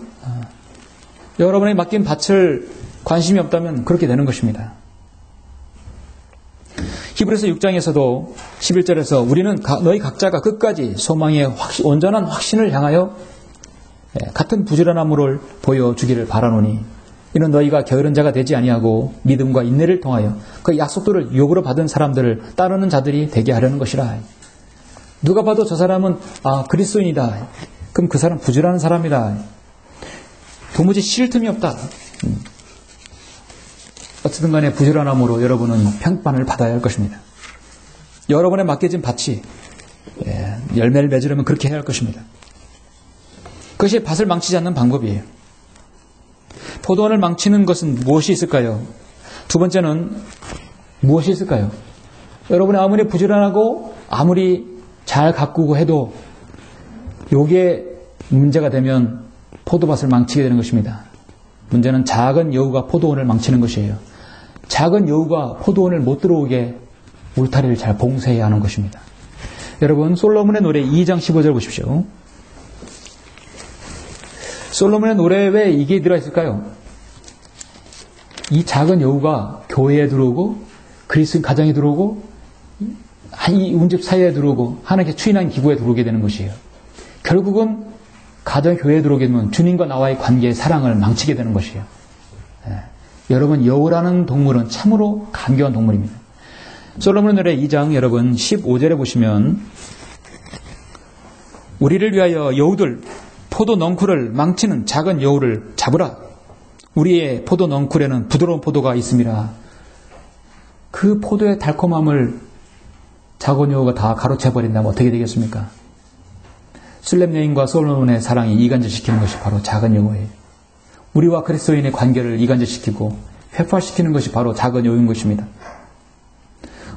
여러분의 맡긴 밭을 관심이 없다면 그렇게 되는 것입니다. 히브리서 6장에서도 11절에서 우리는 너희 각자가 끝까지 소망의 온전한 확신을 향하여 같은 부지런함을 보여주기를 바라노니 이는 너희가 게으른 자가 되지 아니하고 믿음과 인내를 통하여 그 약속들을 욕으로 받은 사람들을 따르는 자들이 되게 하려는 것이라. 누가 봐도 저 사람은 그리스도인이다. 그럼 그 사람 부지런한 사람이다. 도무지 쉴 틈이 없다. 어쨌든 간에 부지런함으로 여러분은 평판을 받아야 할 것입니다. 여러분의 맡겨진 밭이 열매를 맺으려면 그렇게 해야 할 것입니다. 그것이 밭을 망치지 않는 방법이에요. 포도원을 망치는 것은 무엇이 있을까요? 두 번째는 무엇이 있을까요? 여러분이 아무리 부지런하고 아무리 잘 가꾸고 해도 요게 문제가 되면 포도밭을 망치게 되는 것입니다. 문제는 작은 여우가 포도원을 망치는 것이에요. 작은 여우가 포도원을 못 들어오게 울타리를 잘 봉쇄해야 하는 것입니다. 여러분 솔로몬의 노래 2장 15절 보십시오. 솔로몬의 노래에 왜 이게 들어있을까요? 이 작은 여우가 교회에 들어오고 그리스도인 가정에 들어오고 이 운집 사회에 들어오고 하나님께 추인한 기구에 들어오게 되는 것이에요. 결국은 가정 교회에 들어오게 되면 주님과 나와의 관계의 사랑을 망치게 되는 것이에요. 여러분 여우라는 동물은 참으로 간교한 동물입니다. 솔로몬의 노래 2장 여러분 15절에 보시면 우리를 위하여 여우들 포도 넝쿨을 망치는 작은 여우를 잡으라. 우리의 포도 넝쿨에는 부드러운 포도가 있음이라. 그 포도의 달콤함을 작은 여우가 다 가로채버린다면 어떻게 되겠습니까? 술렘 여인과 솔로몬의 사랑이 이간질시키는 것이 바로 작은 여우예요. 우리와 그리스도인의 관계를 이간질시키고 회파시키는 것이 바로 작은 여우인 것입니다.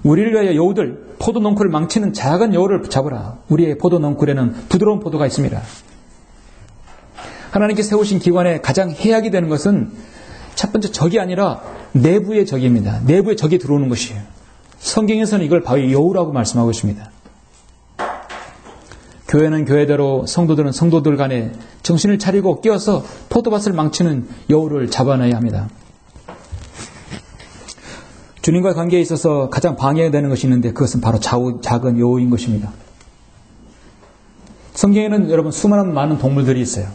우리를 위하여 여우들 포도 넝쿨을 망치는 작은 여우를 잡으라. 우리의 포도 넝쿨에는 부드러운 포도가 있습니다. 하나님께 세우신 기관에 가장 해악이 되는 것은 첫 번째 적이 아니라 내부의 적입니다. 내부의 적이 들어오는 것이에요. 성경에서는 이걸 바로 여우라고 말씀하고 있습니다. 교회는 교회대로 성도들은 성도들 간에 정신을 차리고 끼어서 포도밭을 망치는 여우를 잡아내야 합니다. 주님과의 관계에 있어서 가장 방해되는 것이 있는데 그것은 바로 작은 여우인 것입니다. 성경에는 여러분 수많은 많은 동물들이 있어요.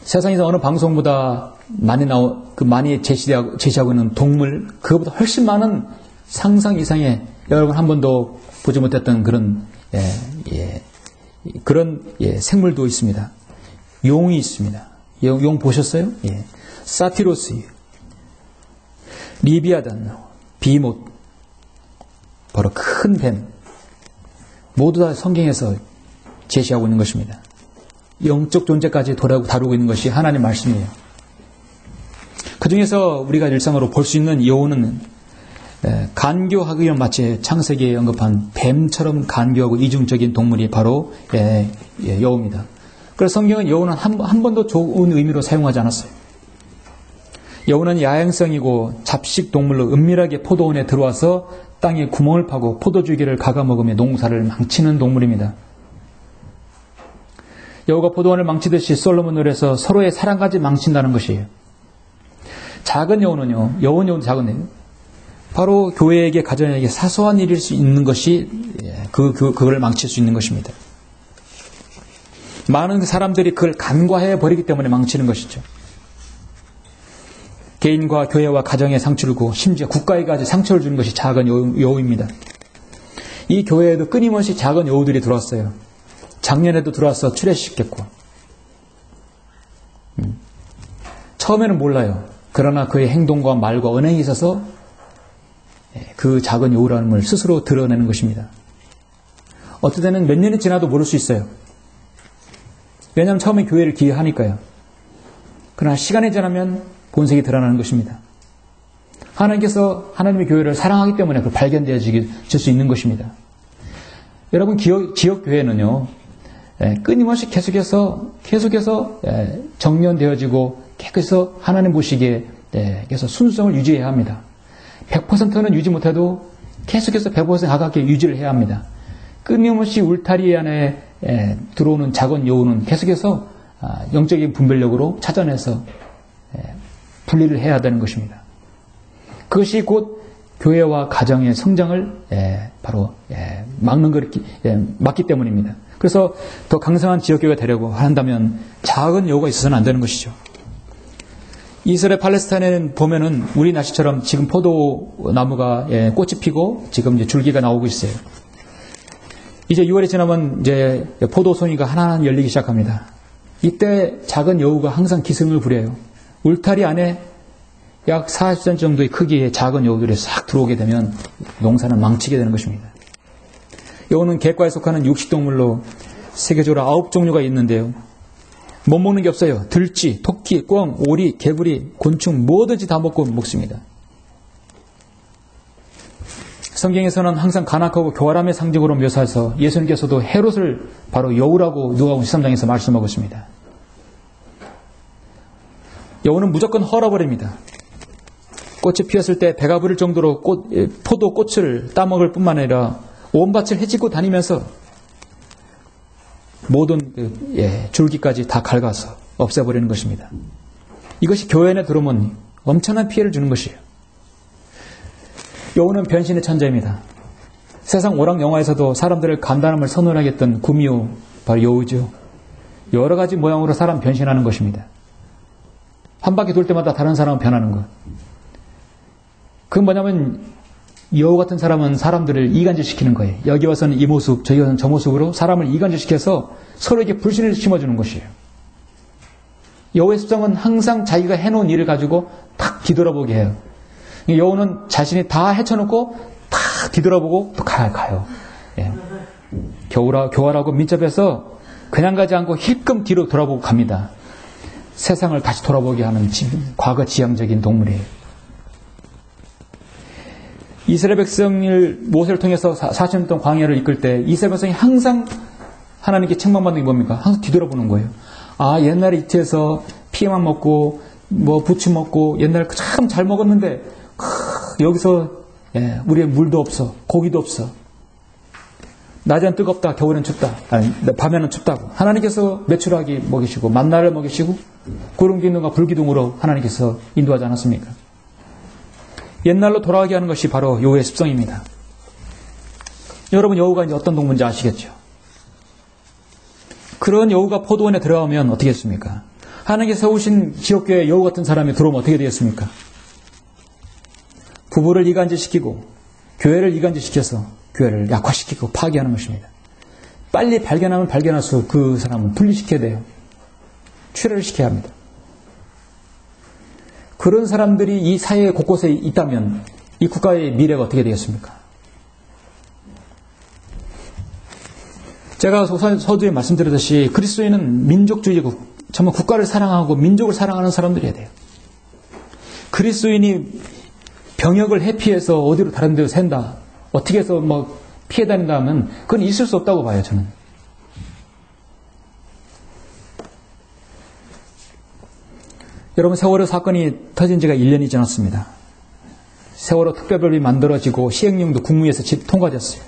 세상에서 어느 방송보다 많이 제시하고 있는 동물, 그것보다 훨씬 많은 상상 이상의 여러분 한 번도 보지 못했던 그런 생물도 있습니다. 용이 있습니다. 용 보셨어요? 사티로스, 리비아단, 비못, 바로 큰 뱀, 모두 다 성경에서 제시하고 있는 것입니다. 영적 존재까지 다루고 있는 것이 하나님의 말씀이에요. 그 중에서 우리가 일상으로 볼 수 있는 여우는 간교하기와 마치 창세기에 언급한 뱀처럼 간교하고 이중적인 동물이 바로 여우입니다. 그래서 성경은 여우는 한 번도 좋은 의미로 사용하지 않았어요. 여우는 야행성이고 잡식 동물로 은밀하게 포도원에 들어와서 땅에 구멍을 파고 포도주기를 갉아먹으며 농사를 망치는 동물입니다. 여우가 포도원을 망치듯이 솔로몬 노래에서 서로의 사랑까지 망친다는 것이에요. 작은 여우는요, 여우는 작은 여우, 바로 교회에게 가정에게 사소한 일일 수 있는 것이 그걸 망칠 수 있는 것입니다. 많은 사람들이 그걸 간과해 버리기 때문에 망치는 것이죠. 개인과 교회와 가정에 상처를 주고 심지어 국가에까지 상처를 주는 것이 작은 여우입니다. 이 교회에도 끊임없이 작은 여우들이 들어왔어요. 작년에도 들어와서 출애시켰고 처음에는 몰라요. 그러나 그의 행동과 말과 언행에 있어서 그 작은 여우라는 걸 스스로 드러내는 것입니다. 어떨 때는 몇 년이 지나도 모를 수 있어요. 왜냐하면 처음에 교회를 기여하니까요. 그러나 시간이 지나면 본색이 드러나는 것입니다. 하나님께서 하나님의 교회를 사랑하기 때문에 그 발견되어질 수 있는 것입니다. 여러분 지역교회는요. 끊임없이 계속해서 정련되어지고 계속해서 하나님 보시기에 그래서 순수성을 유지해야 합니다. 100%는 유지 못해도 계속해서 100% 가깝게 유지를 해야 합니다. 끊임없이 울타리 안에 들어오는 작은 여우는 계속해서 영적인 분별력으로 찾아내서 분리를 해야 되는 것입니다. 그것이 곧 교회와 가정의 성장을 바로 막기 때문입니다. 그래서 더 강성한 지역교회가 되려고 한다면 작은 여우가 있어서는 안 되는 것이죠. 이스라엘 팔레스타인에는 보면은 우리 날씨처럼 지금 포도나무가 꽃이 피고 지금 이제 줄기가 나오고 있어요. 이제 6월이 지나면 이제 포도송이가 하나하나 열리기 시작합니다. 이때 작은 여우가 항상 기승을 부려요. 울타리 안에 약 40cm 정도의 크기의 작은 여우들이 싹 들어오게 되면 농사는 망치게 되는 것입니다. 여우는 객과에 속하는 육식동물로 세계적으로 9종류가 있는데요. 못 먹는 게 없어요. 들쥐, 토끼, 꿩, 오리, 개구리, 곤충 뭐든지 다 먹습니다. 성경에서는 항상 간악하고 교활함의 상징으로 묘사해서 예수님께서도 헤롯을 바로 여우라고 누가복음 13장에서 말씀하고 있습니다. 여우는 무조건 헐어버립니다. 꽃이 피었을 때 배가 부를 정도로 포도 꽃을 따먹을 뿐만 아니라 온 밭을 헤집고 다니면서 모든 줄기까지 다 갉아서 없애버리는 것입니다. 이것이 교회 안에 들어오면 엄청난 피해를 주는 것이에요. 여우는 변신의 천재입니다. 세상 오락 영화에서도 사람들을 간단함을 선언하게 했던 구미호 바로 여우죠. 여러 가지 모양으로 사람 변신하는 것입니다. 한 바퀴 돌 때마다 다른 사람은 변하는 것. 그건 뭐냐면 여우 같은 사람은 사람들을 이간질시키는 거예요. 여기 와서는 이 모습, 저기 와서는 저 모습으로 사람을 이간질시켜서 서로에게 불신을 심어주는 것이에요. 여우의 습성은 항상 자기가 해놓은 일을 가지고 탁 뒤돌아보게 해요. 여우는 자신이 다 헤쳐놓고 탁 뒤돌아보고 또 가요. 예. 교활하고 민첩해서 그냥 가지 않고 힐끔 뒤로 돌아보고 갑니다. 세상을 다시 돌아보게 하는 과거 지향적인 동물이에요. 이스라엘 백성을 모세를 통해서 40년 동안 광야를 이끌 때 이스라엘 백성이 항상 하나님께 책망받는 게 뭡니까? 항상 뒤돌아보는 거예요. 아, 옛날에 이태에서 피해만 먹고 뭐 부추 먹고 옛날에 참 잘 먹었는데 여기서 우리의 물도 없어, 고기도 없어. 낮에는 뜨겁다, 겨울엔 춥다. 아니, 밤에는 춥다고. 하나님께서 메추라기 먹이시고 만나를 먹이시고 구름기둥과 불기둥으로 하나님께서 인도하지 않았습니까? 옛날로 돌아가게 하는 것이 바로 여우의 습성입니다. 여러분, 여우가 이제 어떤 동물인지 아시겠죠? 그런 여우가 포도원에 들어가면 어떻게 했습니까? 하나님께서 세우신 지역교회에 여우 같은 사람이 들어오면 어떻게 되겠습니까? 부부를 이간질시키고 교회를 이간질시켜서 교회를 약화시키고 파괴하는 것입니다. 빨리 발견하면 발견할수록 그 사람은 분리시켜야 돼요. 출애를 시켜야 합니다. 그런 사람들이 이 사회 곳곳에 있다면 이 국가의 미래가 어떻게 되겠습니까? 제가 서두에 말씀드렸듯이 그리스도인은 민족주의고 정말 국가를 사랑하고 민족을 사랑하는 사람들이어야 돼요. 그리스도인이 병역을 회피해서 어디로 다른 데로 샌다. 어떻게 해서 뭐 피해 다닌다 하면 그건 있을 수 없다고 봐요, 저는. 여러분, 세월호 사건이 터진 지가 1년이 지났습니다. 세월호 특별법이 만들어지고 시행령도 국무회에서 통과됐어요.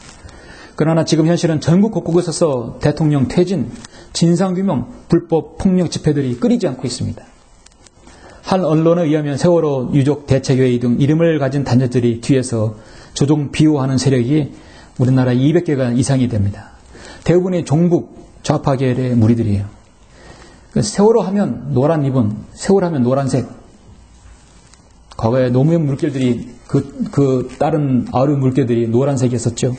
그러나 지금 현실은 전국 곳곳에서 대통령 퇴진, 진상규명, 불법 폭력 집회들이 끊이지 않고 있습니다. 한 언론에 의하면 세월호 유족 대책회의 등 이름을 가진 단체들이 뒤에서 조종 비호하는 세력이 우리나라 200개가 이상이 됩니다. 대부분이 종북 좌파 계열의 무리들이에요. 세월호 하면 노란 입은, 세월 하면 노란색. 과거에 노무현 물결들이 그 다른 아류 물결들이 노란색이었었죠.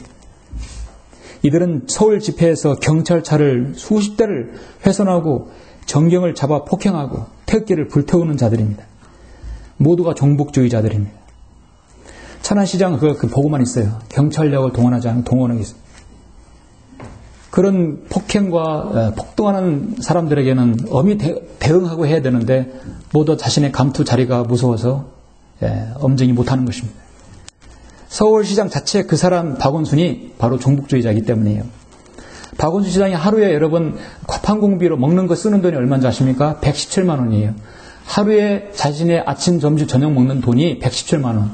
이들은 서울 집회에서 경찰차를 수십 대를 훼손하고 전경을 잡아 폭행하고 태극기를 불태우는 자들입니다. 모두가 종북주의자들입니다. 천안시장 그 보고만 있어요. 경찰력을 동원하지 않은 동원하기 있습니다. 그런 폭행과 폭동하는 사람들에게는 엄히 대응하고 해야 되는데 모두 자신의 감투 자리가 무서워서 엄정히 못하는 것입니다. 서울시장 자체 그 사람 박원순이 바로 종북주의자이기 때문이에요. 박원순 시장이 하루에 여러분 관광공비로 먹는 거 쓰는 돈이 얼마인지 아십니까? 117만 원이에요. 하루에 자신의 아침, 점심, 저녁 먹는 돈이 117만 원.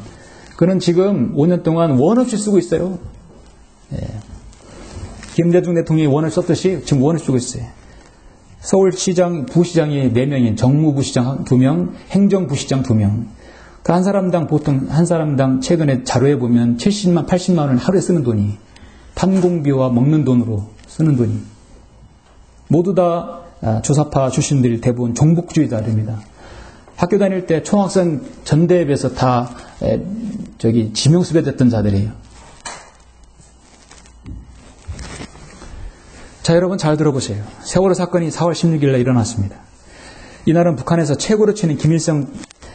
그는 지금 5년 동안 원 없이 쓰고 있어요. 김대중 대통령이 원을 썼듯이 지금 원을 쓰고 있어요. 서울시장, 부시장이 4명인 정무부시장 2명, 행정부시장 2명. 그 한 사람당 보통 한 사람당 최근에 자료에 보면 70만, 80만 원 하루에 쓰는 돈이 판공비와 먹는 돈으로 쓰는 돈이 모두 다 조사파 출신들이 대부분 종북주의자들입니다. 학교 다닐 때 총학생 전대회에서 다 지명수배됐던 자들이에요. 자, 여러분 잘 들어보세요. 세월호 사건이 4월 16일에 일어났습니다. 이날은 북한에서 최고로 치는 김일성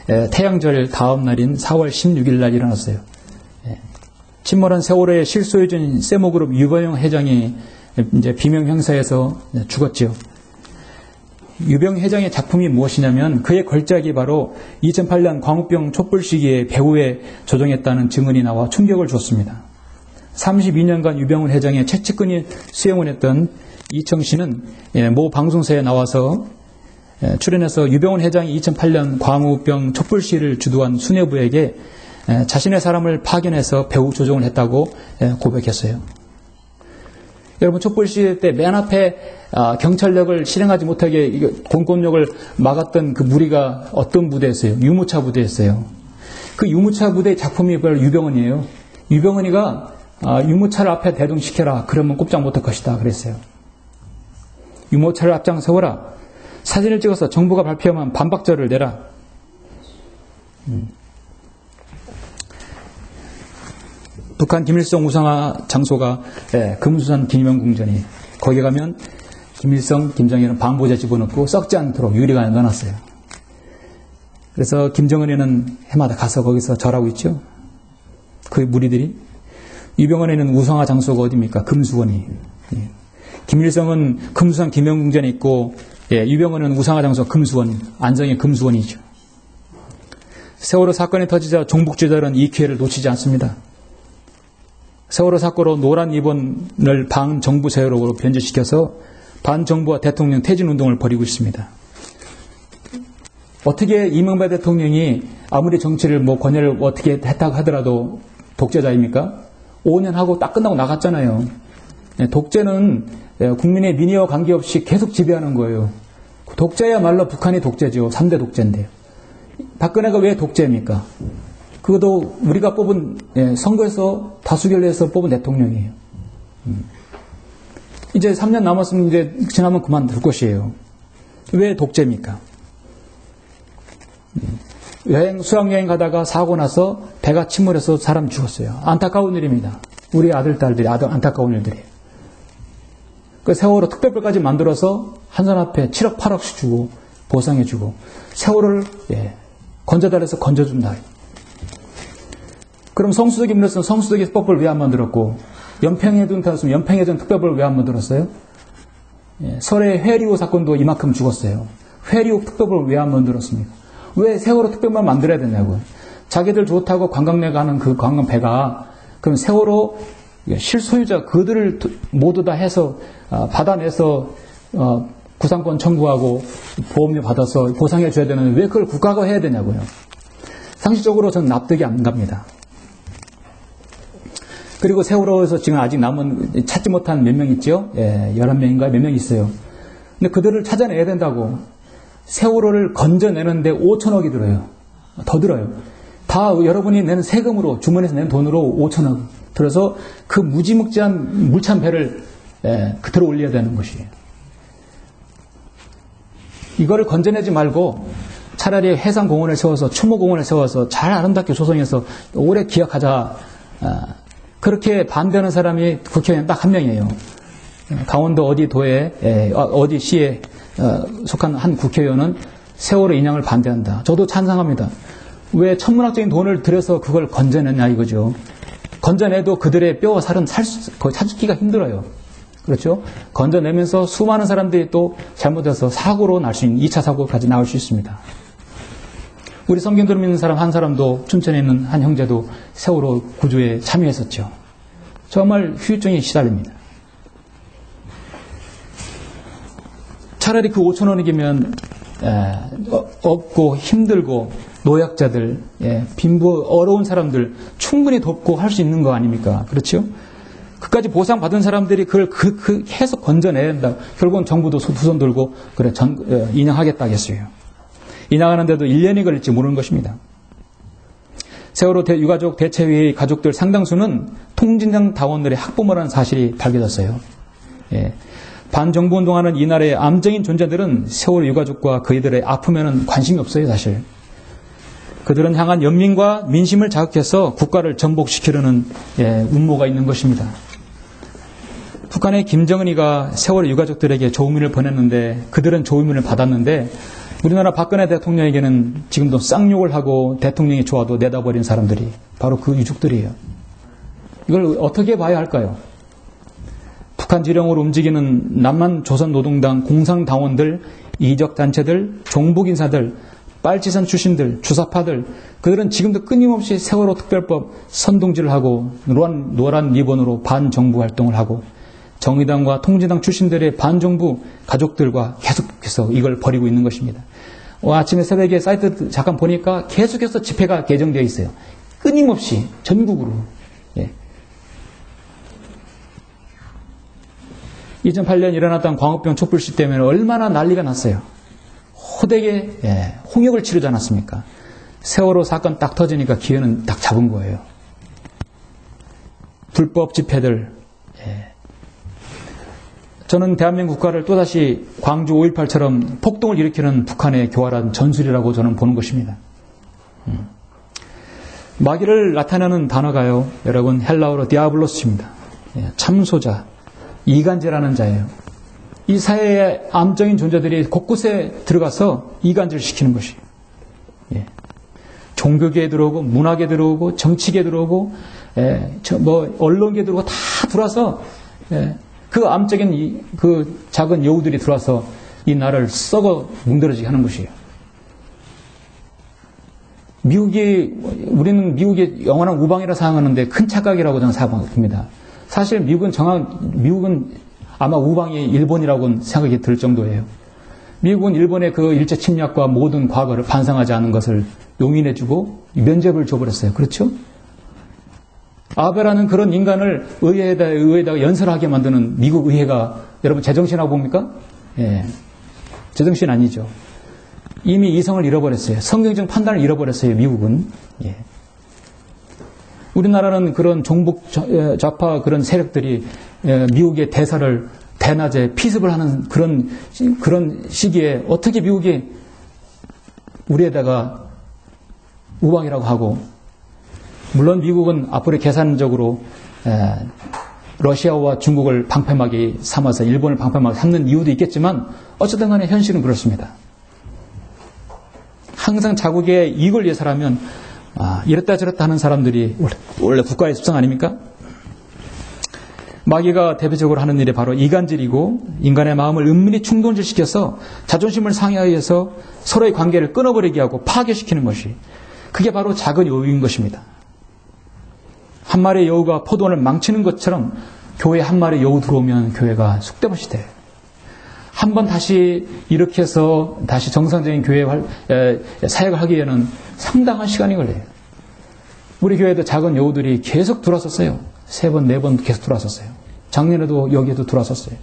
태양절 다음 날인 4월 16일 날 일어났어요. 침몰한 세월호의 실소유주인 세모그룹 유병 회장이 이제 비명 형사에서 죽었죠. 유병 회장의 작품이 무엇이냐면 그의 걸작이 바로 2008년 광우병 촛불 시기에 배후에 조종했다는 증언이 나와 충격을 줬습니다. 32년간 유병훈 회장의 채찍근이 수행을 했던 이청씨는 모 방송사에 나와서 출연해서 유병훈 회장이 2008년 광우병 촛불 시위를 주도한 수뇌부에게 자신의 사람을 파견해서 배후 조종을 했다고 고백했어요. 여러분 촛불 시위 때 맨 앞에 경찰력을 실행하지 못하게 공권력을 막았던 그 무리가 어떤 부대였어요? 유모차 부대였어요. 그 유모차 부대의 작품이 바로 유병헌이에요. 유병헌이가 유모차를 앞에 대동시켜라. 그러면 꼼짝 못할 것이다. 그랬어요. 유모차를 앞장서거라. 사진을 찍어서 정부가 발표하면 반박절을 내라. 북한 김일성 우상화 장소가 금수산 기념공전이에요. 거기 가면 김일성, 김정일은 방부제 집어넣고 썩지 않도록 유리관에 넣어놨어요. 그래서 김정은이는 해마다 가서 거기서 절하고 있죠. 그 무리들이. 유병헌에는 우상화 장소가 어디입니까? 금수원이. 김일성은 금수산 기념공전에 있고 유병헌은 우상화 장소 금수원, 안성의 금수원이죠. 세월호 사건이 터지자 종북주의자들은 이 기회를 놓치지 않습니다. 세월호 사건으로 노란 리본을 반정부 세월호로 변질시켜서 반정부와 대통령 퇴진운동을 벌이고 있습니다. 어떻게 이명박 대통령이 아무리 정치를 권위를 어떻게 했다고 하더라도 독재자입니까? 5년 하고 딱 끝나고 나갔잖아요. 독재는 국민의 민의와 관계없이 계속 지배하는 거예요. 독재야말로 북한이 독재죠. 3대 독재인데요. 박근혜가 왜 독재입니까? 그것도 우리가 뽑은 선거에서 다수결로 해서 뽑은 대통령이에요. 이제 3년 남았으면 이제 지나면 그만둘 것이에요. 왜 독재입니까? 수학여행 가다가 사고 나서 배가 침몰해서 사람 죽었어요. 안타까운 일입니다. 우리 아들, 딸들이 안타까운 일들이에요. 그 세월호 특별법까지 만들어서 한산 앞에 7억, 8억씩 주고 보상해주고 세월호를 건져달래서 건져준다. 그럼 성수덕이 물렸으면 성수덕의 특별법을 왜 안 만들었고 연평해전 태웠으면 연평해전 특별법을 왜 안 만들었어요? 설의 회리호 사건도 이만큼 죽었어요. 회리호 특별법을 왜 안 만들었습니까? 왜 세월호 특별법만 만들어야 되냐고요. 자기들 좋다고 관광내 가는 그 관광배가 그럼 세월호 실소유자 그들을 모두 다 해서 받아내서 구상권 청구하고 보험료 받아서 보상해 줘야 되는데 왜 그걸 국가가 해야 되냐고요. 상식적으로 저는 납득이 안 갑니다. 그리고 세월호에서 지금 아직 남은 찾지 못한 몇 명 있죠? 11명인가 몇 명 있어요. 근데 그들을 찾아내야 된다고. 세월호를 건져내는데 5천억이 들어요. 더 들어요. 다 여러분이 내는 세금으로 주머니에서 내는 돈으로 5천억 들어서 그 무지묵지한 물찬 배를 그대로 올려야 되는 것이에요. 이거를 건져내지 말고 차라리 해상공원을 세워서 추모공원을 세워서 잘 아름답게 조성해서 오래 기억하자. 그렇게 반대하는 사람이 국회의원 딱 한 명이에요. 강원도 어디 도에 어디 시에 속한 한 국회의원은 세월호 인양을 반대한다. 저도 찬성합니다. 왜 천문학적인 돈을 들여서 그걸 건져냈냐 이거죠. 건져내도 그들의 뼈와 살은 거의 찾기가 힘들어요. 그렇죠? 건져내면서 수많은 사람들이 또 잘못해서 사고로 날 수 있는 2차 사고까지 나올 수 있습니다. 우리 성경들을 믿는 사람 한 사람도 춘천에 있는 한 형제도 세월호 구조에 참여했었죠. 정말 후유증에 시달립니다. 차라리 그 5천 원이면 없고 힘들고 노약자들, 빈부 어려운 사람들 충분히 돕고 할 수 있는 거 아닙니까? 그렇죠? 그까지 보상받은 사람들이 그걸 계속 건져내야 된다. 결국은 정부도 두 손 들고 그래 인양하겠다 하겠어요. 인양하는데도 1년이 걸릴지 모르는 것입니다. 세월호 유가족 대체회의 가족들 상당수는 통진당 당원들의 학부모라는 사실이 밝혀졌어요. 반정부 운동하는 이날의 암적인 존재들은 세월호 유가족과 그이들의 아픔에는 관심이 없어요, 사실. 그들은 향한 연민과 민심을 자극해서 국가를 전복시키려는 음모가 있는 것입니다. 북한의 김정은이가 세월호 유가족들에게 조의문을 보냈는데 그들은 조의문을 받았는데 우리나라 박근혜 대통령에게는 지금도 쌍욕을 하고 대통령이 좋아도 내다버린 사람들이 바로 그 유족들이에요. 이걸 어떻게 봐야 할까요? 북한 지령으로 움직이는 남한조선노동당 공상당원들, 이적단체들, 종북인사들, 빨치산 출신들, 주사파들 그들은 지금도 끊임없이 세월호 특별법 선동질을 하고 노란 리본으로 반정부 활동을 하고 정의당과 통진당 출신들의 반정부 가족들과 계속해서 이걸 벌이고 있는 것입니다. 아침에 새벽에 사이트 잠깐 보니까 계속해서 집회가 개정되어 있어요. 끊임없이 전국으로. 2008년 일어났던 광우병 촛불시 때문에 얼마나 난리가 났어요. 호되게 홍역을 치르지 않았습니까? 세월호 사건 딱 터지니까 기회는 딱 잡은 거예요. 불법 집회들. 저는 대한민국 국가를 또다시 광주 5.18처럼 폭동을 일으키는 북한의 교활한 전술이라고 저는 보는 것입니다. 마귀를 나타내는 단어가요. 여러분 헬라어로 디아블로스입니다. 참소자, 이간질하는 자예요. 이 사회의 암적인 존재들이 곳곳에 들어가서 이간질시키는 것이에요. 종교계에 들어오고 문화계에 들어오고 정치계에 들어오고 언론계에 들어오고 다 들어와서 그 암적인 그 작은 여우들이 들어와서 이 나라를 썩어 뭉들어지게 하는 것이에요. 우리는 미국이 영원한 우방이라 생각하는데 큰 착각이라고 저는 생각합니다. 사실 미국은 아마 우방이 일본이라고는 생각이 들 정도예요. 미국은 일본의 그 일제 침략과 모든 과거를 반성하지 않은 것을 용인해주고 면죄부를 줘버렸어요. 그렇죠? 아베라는 그런 인간을 의회에다가 연설하게 만드는 미국 의회가 여러분 제정신이라고 봅니까? 제정신 아니죠. 이미 이성을 잃어버렸어요. 성경적 판단을 잃어버렸어요. 미국은. 우리나라는 그런 종북 좌파 그런 세력들이 미국의 대사를 대낮에 피습을 하는 그런 시기에 어떻게 미국이 우리에다가 우방이라고 하고, 물론 미국은 앞으로 계산적으로 러시아와 중국을 방패막이 삼아서 일본을 방패막이 삼는 이유도 있겠지만 어쨌든 간에 현실은 그렇습니다. 항상 자국의 이익을 위해서라면 이랬다 저랬다 하는 사람들이 원래 국가의 습성 아닙니까? 마귀가 대표적으로 하는 일이 바로 이간질이고 인간의 마음을 은밀히 충동질시켜서 자존심을 상해해서 서로의 관계를 끊어버리게 하고 파괴시키는 것이, 그게 바로 작은 여우인 것입니다. 한 마리의 여우가 포도원을 망치는 것처럼 교회에 한 마리의 여우 들어오면 교회가 쑥대밭이 돼요. 한번 다시 이렇게 해서 다시 정상적인 교회 사역을 하기에는 상당한 시간이 걸려요. 우리 교회도 작은 여우들이 계속 들어왔었어요. 3번, 4번 계속 들어왔었어요. 작년에도 여기에도 들어왔었어요.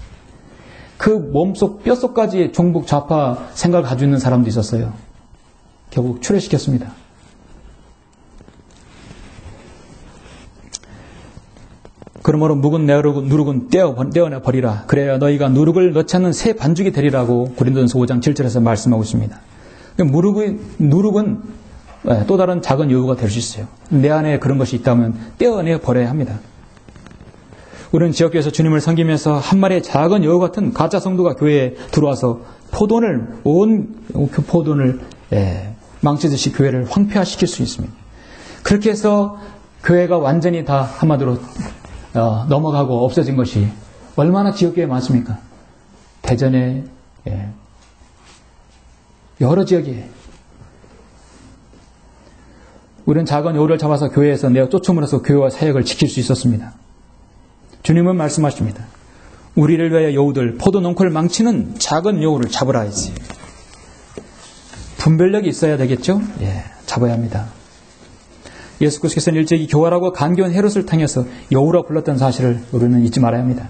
그 몸속 뼛속까지 종북 좌파 생각을 가지고 있는 사람도 있었어요. 결국 출애시켰습니다. 그러므로 묵은 누룩은 떼어내 버리라. 그래야 너희가 누룩을 넣지 않는 새 반죽이 되리라고 고린도전서 5장 7절에서 말씀하고 있습니다. 누룩은 또 다른 작은 여우가 될 수 있어요. 내 안에 그런 것이 있다면 떼어내 버려야 합니다. 우리는 지역교회에서 주님을 섬기면서 한 마리의 작은 여우 같은 가짜 성도가 교회에 들어와서 온 포돈을 망치듯이 교회를 황폐화시킬 수 있습니다. 그렇게 해서 교회가 완전히 다 한마디로 넘어가고 없어진 것이 얼마나 지역교회에 많습니까? 대전에 여러 지역에 우리는 작은 여우를 잡아서 교회에서 내어 쫓음으로써 교회와 사역을 지킬 수 있었습니다. 주님은 말씀하십니다. 우리를 위하여 여우들, 포도 농코를 망치는 작은 여우를 잡으라 했어요. 분별력이 있어야 되겠죠? 잡아야 합니다. 예수께서는 일제히 교활하고 간교한 헤롯을 통해서 여우라 불렀던 사실을 우리는 잊지 말아야 합니다.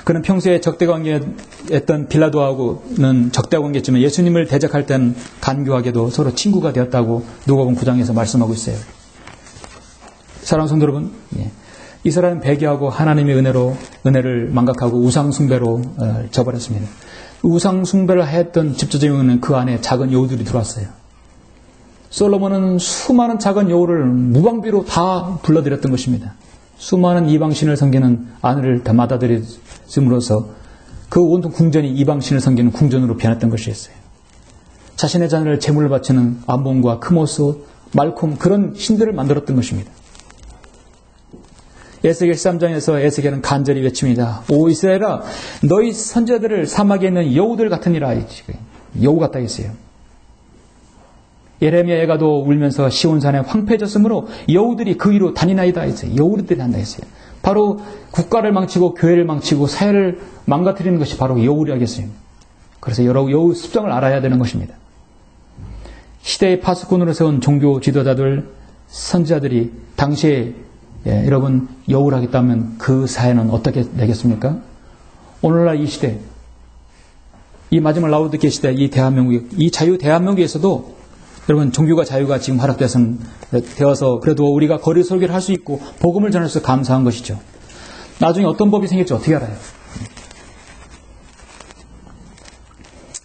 그는 평소에 적대관계했던 빌라도하고는 적대관계였지만 예수님을 대적할 때는 간교하게도 서로 친구가 되었다고 누가복음 9장에서 말씀하고 있어요. 사랑하는 성도 여러분, 이스라엘은 배교하고 하나님의 은혜를 망각하고 우상숭배로 져버렸습니다. 우상숭배를 했던 집조정에는 그 안에 작은 여우들이 들어왔어요. 솔로몬은 수많은 작은 여우를 무방비로 다 불러들였던 것입니다. 수많은 이방신을 섬기는 아내를 다 맞아들였음으로써 그 온통 궁전이 이방신을 섬기는 궁전으로 변했던 것이었어요. 자신의 자녀를 제물을 바치는 암몬과 크모스, 말콤 그런 신들을 만들었던 것입니다. 에스겔 13장에서 에스겔은 간절히 외칩니다. 오 이스라엘아, 너희 선지자들을 사막에 있는 여우들 같으니라. 여우 같다 했어요. 예레미야 애가도 울면서 시온산에 황폐해졌으므로 여우들이 그 위로 다니나이다 했어요. 여우들이 한다 했어요. 바로 국가를 망치고 교회를 망치고 사회를 망가뜨리는 것이 바로 여우라겠어요. 그래서 여러 여우 습성을 알아야 되는 것입니다. 시대의 파수꾼으로 세운 종교 지도자들, 선지자들이 당시에 여러분 여우를 하겠다면 그 사회는 어떻게 되겠습니까? 오늘날 이 시대, 이 마지막 라오디케 시대, 이 대한민국, 이 자유 대한민국에서도 여러분 종교가 자유가 지금 되어서 그래도 우리가 거리 설교를 할 수 있고 복음을 전할 수 감사한 것이죠. 나중에 어떤 법이 생길지 어떻게 알아요?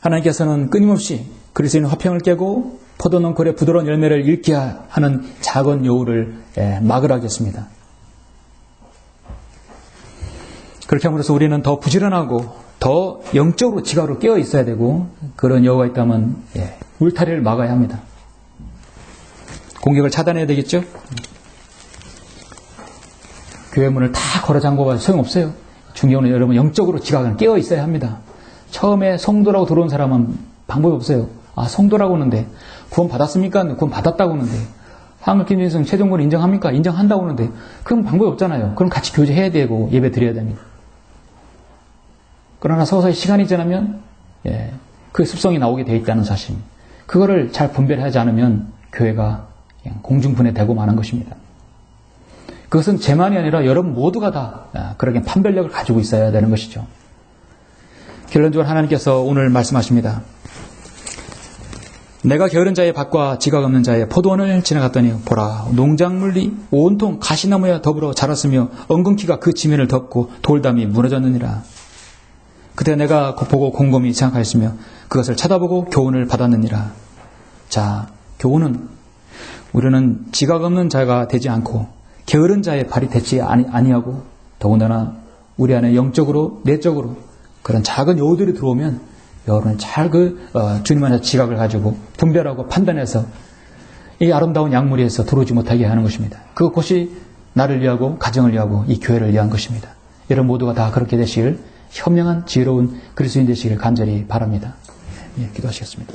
하나님께서는 끊임없이 그리스도인 화평을 깨고 포도농골의 부드러운 열매를 잃게 하는 작은 여우를 막으라 하겠습니다. 그렇게 함으로써 우리는 더 부지런하고 더 영적으로 지각으로 깨어 있어야 되고 그런 여우가 있다면 울타리를 막아야 합니다. 공격을 차단해야 되겠죠? 교회 문을 다 걸어 잠궈봐도 소용없어요. 중요한 건 여러분 영적으로 지각은 깨어 있어야 합니다. 처음에 성도라고 들어온 사람은 방법이 없어요. 성도라고 하는데 구원 받았습니까? 구원 받았다고 하는데 한국김진성 최종구를 인정합니까? 인정한다고 하는데 그럼 방법이 없잖아요. 그럼 같이 교제해야 되고 예배 드려야 됩니다. 그러나 서서히 시간이 지나면 그 습성이 나오게 되어 있다는 사실, 그거를 잘 분별하지 않으면 교회가 그냥 공중분해되고 마는 것입니다. 그것은 제만이 아니라 여러분 모두가 다 그렇게 판별력을 가지고 있어야 되는 것이죠. 결론적으로 하나님께서 오늘 말씀하십니다. 내가 게으른 자의 밭과 지각 없는 자의 포도원을 지나갔더니 보라, 농작물이 온통 가시나무와 더불어 자랐으며 엉겅퀴가 그 지면을 덮고 돌담이 무너졌느니라. 그때 내가 보고 곰곰이 생각하였으며 그것을 쳐다보고 교훈을 받았느니라. 자, 교훈은 우리는 지각 없는 자가 되지 않고 게으른 자의 발이 되지 아니하고 더군다나 우리 안에 영적으로 내적으로 그런 작은 여우들이 들어오면 여러분 잘 주님 안에서 지각을 가지고 분별하고 판단해서 이 아름다운 약물에서 들어오지 못하게 하는 것입니다. 그것이 나를 위하고 가정을 위하고 이 교회를 위한 것입니다. 여러분 모두가 다 그렇게 되시길 현명한 지혜로운 그리스도인 되시길 간절히 바랍니다. 기도하시겠습니다.